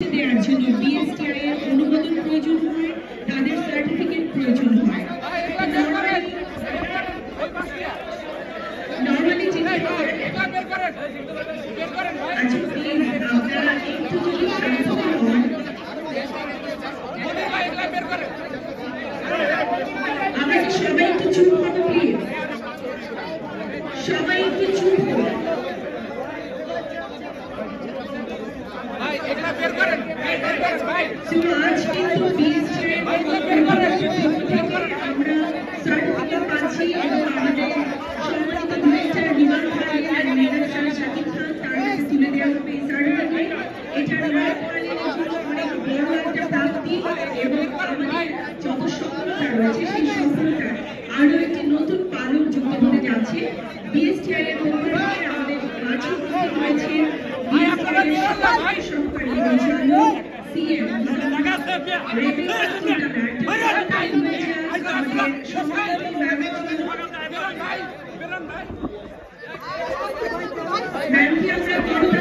দেওয়ার জন্য বিএসটিআই এর অনুমোদন প্রয়োজন হয়, তাদের সার্টিফিকেট প্রয়োজন হয়। নরমালি যেটা আচ্ছা প্লিজ আপনারা একটু যদি শান্ত হন, আমরা কি সবাই একটু চুপ হবো প্লিজ, সবাই একটু চুপ হবো। আজ কিন্তু বিএসটিআই আমরা সার্টিফিকেট পাচ্ছি এবং আমাদের সম্মানিত ডিরেক্টর বিমান ভাই এন্ড ম্যানেজার শাকিব খান তার কাছে তুলে দেওয়া হবে এই সার্টিফিকেট। এটা রিওয়ার্ড করলেন জন্য অনেক বড় একটা প্রাপ্তি এবং আমাদের যত সফলতা রয়েছে সেই সফলতার আরো একটি নতুন পালক যুক্ত হতে যাচ্ছে। বিএসটিআই এর পক্ষ থেকে আমাদের মাঝে উপস্থিত হয়েছে বিএসটিআই এর সহকারী পরিচালক সিএম ম্যাম কি আমরা